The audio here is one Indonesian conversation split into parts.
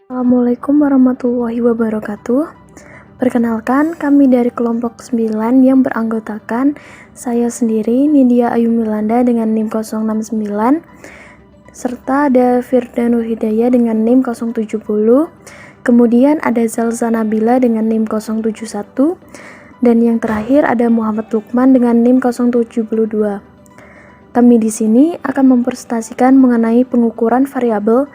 Assalamualaikum warahmatullahi wabarakatuh. Perkenalkan, kami dari kelompok 9 yang beranggotakan saya sendiri, Nidia Ayu Milanda dengan NIM 069, serta ada Firda Nur Hidayah dengan NIM 070, kemudian ada Zalza Nabila dengan NIM 071, dan yang terakhir ada Muhammad Lukman dengan NIM 072. Kami di sini akan mempresentasikan mengenai pengukuran variabel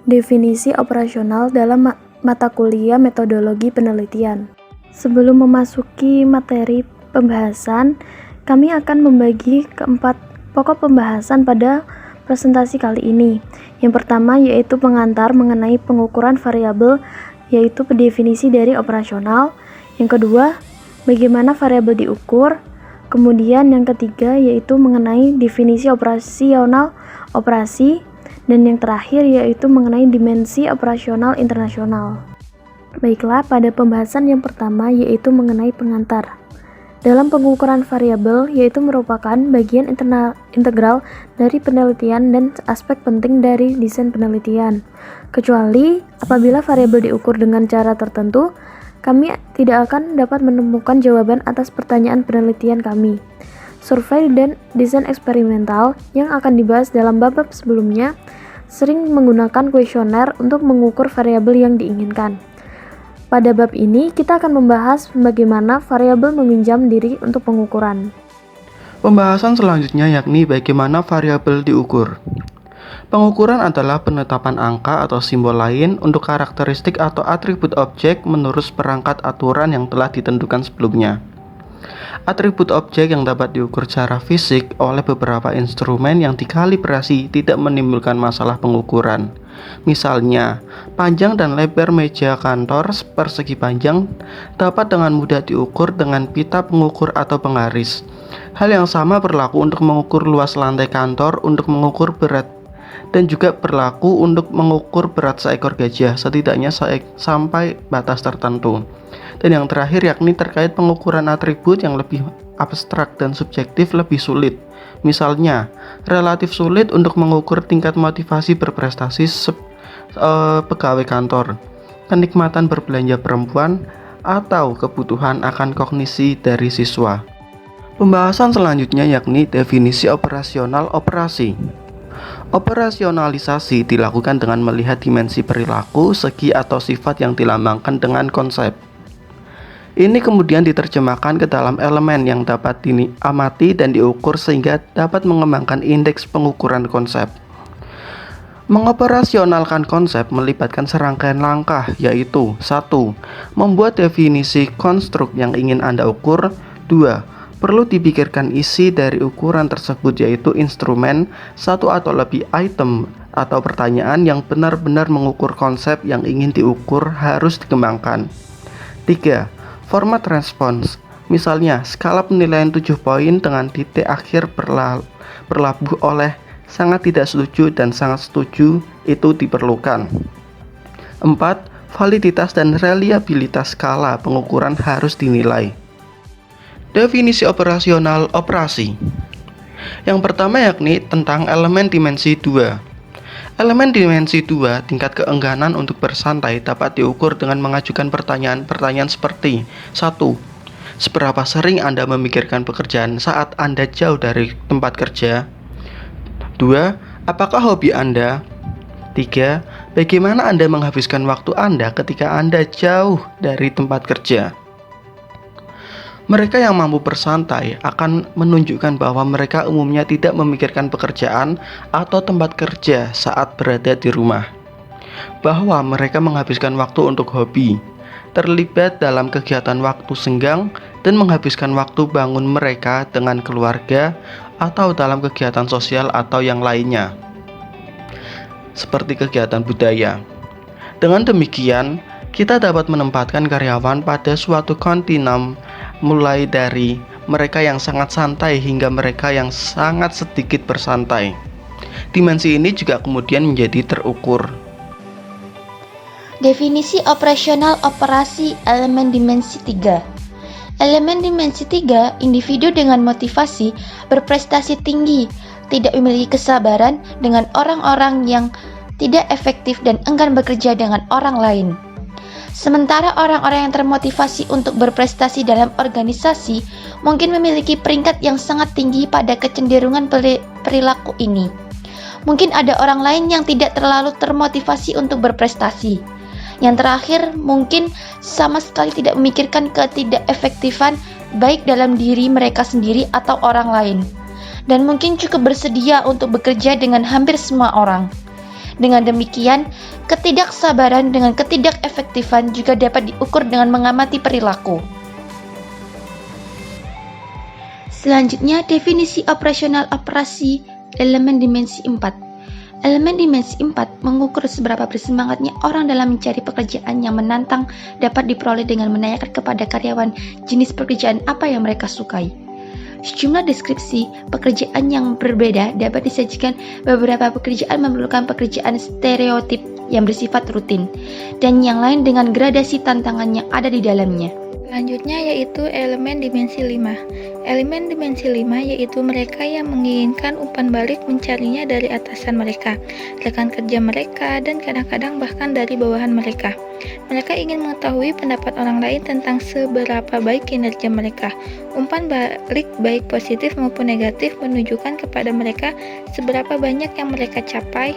definisi operasional dalam mata kuliah metodologi penelitian. Sebelum memasuki materi pembahasan, kami akan membagi keempat pokok pembahasan pada presentasi kali ini. Yang pertama yaitu pengantar mengenai pengukuran variabel, yaitu definisi dari operasional. Yang kedua, bagaimana variabel diukur. Kemudian yang ketiga yaitu mengenai definisi operasional operasi. Dan yang terakhir yaitu mengenai dimensi operasional internasional. Baiklah, pada pembahasan yang pertama yaitu mengenai pengantar. Dalam pengukuran variabel yaitu merupakan bagian integral dari penelitian dan aspek penting dari desain penelitian. Kecuali apabila variabel diukur dengan cara tertentu, kami tidak akan dapat menemukan jawaban atas pertanyaan penelitian kami. Survei dan desain eksperimental yang akan dibahas dalam bab-bab sebelumnya sering menggunakan kuesioner untuk mengukur variabel yang diinginkan. Pada bab ini, kita akan membahas bagaimana variabel meminjam diri untuk pengukuran. Pembahasan selanjutnya yakni bagaimana variabel diukur. Pengukuran adalah penetapan angka atau simbol lain untuk karakteristik atau atribut objek menurut perangkat aturan yang telah ditentukan sebelumnya. Atribut objek yang dapat diukur secara fisik oleh beberapa instrumen yang dikalibrasi tidak menimbulkan masalah pengukuran. Misalnya, panjang dan lebar meja kantor persegi panjang dapat dengan mudah diukur dengan pita pengukur atau penggaris. Hal yang sama berlaku untuk mengukur luas lantai kantor untuk mengukur berat, dan juga berlaku untuk mengukur berat seekor gajah, setidaknya sampai batas tertentu. Dan yang terakhir yakni terkait pengukuran atribut yang lebih abstrak dan subjektif lebih sulit. Misalnya, relatif sulit untuk mengukur tingkat motivasi berprestasi pegawai kantor, kenikmatan berbelanja perempuan, atau kebutuhan akan kognisi dari siswa. Pembahasan selanjutnya yakni definisi operasional operasi. Operasionalisasi dilakukan dengan melihat dimensi perilaku, segi atau sifat yang dilambangkan dengan konsep. Ini kemudian diterjemahkan ke dalam elemen yang dapat diamati dan diukur sehingga dapat mengembangkan indeks pengukuran konsep. Mengoperasionalkan konsep melibatkan serangkaian langkah, yaitu 1. Membuat definisi konstruk yang ingin Anda ukur. 2. Perlu dipikirkan isi dari ukuran tersebut, yaitu instrumen, satu atau lebih item atau pertanyaan yang benar-benar mengukur konsep yang ingin diukur harus dikembangkan. 3. Format respons, misalnya skala penilaian 7 poin dengan titik akhir berlabuh oleh sangat tidak setuju dan sangat setuju itu diperlukan. 4. Validitas dan reliabilitas skala pengukuran harus dinilai. Definisi operasional operasi. Yang pertama yakni tentang elemen dimensi 2. Elemen dimensi 2, tingkat keengganan untuk bersantai dapat diukur dengan mengajukan pertanyaan-pertanyaan seperti 1. Seberapa sering Anda memikirkan pekerjaan saat Anda jauh dari tempat kerja? 2. Apakah hobi Anda? 3. Bagaimana Anda menghabiskan waktu Anda ketika Anda jauh dari tempat kerja? Mereka yang mampu bersantai akan menunjukkan bahwa mereka umumnya tidak memikirkan pekerjaan atau tempat kerja saat berada di rumah. Bahwa mereka menghabiskan waktu untuk hobi, terlibat dalam kegiatan waktu senggang, dan menghabiskan waktu bangun mereka dengan keluarga atau dalam kegiatan sosial atau yang lainnya, seperti kegiatan budaya. Dengan demikian, kita dapat menempatkan karyawan pada suatu kontinum, mulai dari mereka yang sangat santai hingga mereka yang sangat sedikit bersantai. Dimensi ini juga kemudian menjadi terukur. Definisi operasional operasi elemen dimensi 3. Elemen dimensi 3, individu dengan motivasi berprestasi tinggi, tidak memiliki kesabaran dengan orang-orang yang tidak efektif dan enggan bekerja dengan orang lain. Sementara orang-orang yang termotivasi untuk berprestasi dalam organisasi mungkin memiliki peringkat yang sangat tinggi pada kecenderungan perilaku ini. Mungkin ada orang lain yang tidak terlalu termotivasi untuk berprestasi. Yang terakhir, mungkin sama sekali tidak memikirkan ketidakefektifan baik dalam diri mereka sendiri atau orang lain. Dan mungkin cukup bersedia untuk bekerja dengan hampir semua orang. Dengan demikian, ketidaksabaran dengan ketidakefektifan juga dapat diukur dengan mengamati perilaku. Selanjutnya, definisi operasional operasi elemen dimensi 4. Elemen dimensi 4 mengukur seberapa bersemangatnya orang dalam mencari pekerjaan yang menantang dapat diperoleh dengan menanyakan kepada karyawan jenis pekerjaan apa yang mereka sukai. Sejumlah deskripsi pekerjaan yang berbeda dapat disajikan. Beberapa pekerjaan memerlukan pekerjaan stereotip yang bersifat rutin, dan yang lain dengan gradasi tantangan yang ada di dalamnya. Selanjutnya yaitu elemen dimensi 5. Elemen dimensi 5 yaitu mereka yang menginginkan umpan balik mencarinya dari atasan mereka, rekan kerja mereka, dan kadang-kadang bahkan dari bawahan mereka. Mereka ingin mengetahui pendapat orang lain tentang seberapa baik kinerja mereka. Umpan balik baik positif maupun negatif menunjukkan kepada mereka seberapa banyak yang mereka capai.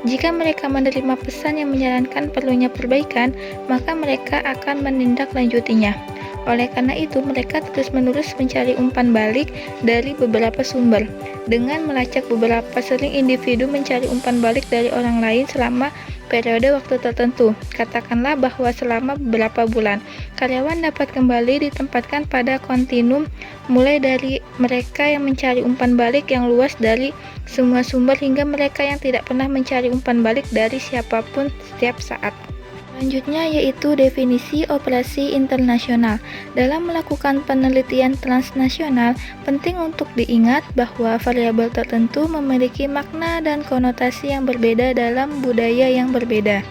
Jika mereka menerima pesan yang menyarankan perlunya perbaikan, maka mereka akan menindaklanjutinya. Oleh karena itu, mereka terus-menerus mencari umpan balik dari beberapa sumber. Dengan melacak beberapa, sering individu mencari umpan balik dari orang lain selama periode waktu tertentu. Katakanlah bahwa selama beberapa bulan, karyawan dapat kembali ditempatkan pada kontinum, mulai dari mereka yang mencari umpan balik yang luas dari semua sumber hingga mereka yang tidak pernah mencari umpan balik dari siapapun setiap saat. Selanjutnya yaitu definisi operasi internasional. Dalam melakukan penelitian transnasional, penting untuk diingat bahwa variabel tertentu memiliki makna dan konotasi yang berbeda dalam budaya yang berbeda.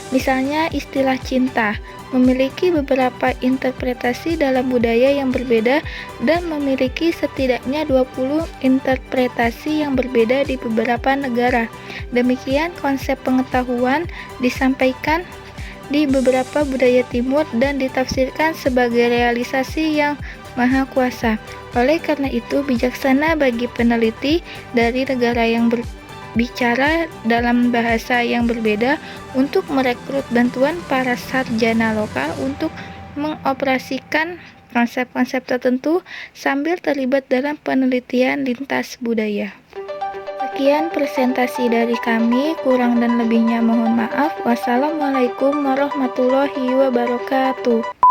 Misalnya istilah cinta memiliki beberapa interpretasi dalam budaya yang berbeda dan memiliki setidaknya 20 interpretasi yang berbeda di beberapa negara. Demikian konsep pengetahuan disampaikan di beberapa budaya timur dan ditafsirkan sebagai realisasi yang maha kuasa. Oleh karena itu, bijaksana bagi peneliti dari negara yang berbicara dalam bahasa yang berbeda untuk merekrut bantuan para sarjana lokal untuk mengoperasikan konsep-konsep tertentu sambil terlibat dalam penelitian lintas budaya. Sekian presentasi dari kami, kurang dan lebihnya mohon maaf. Wassalamualaikum warahmatullahi wabarakatuh.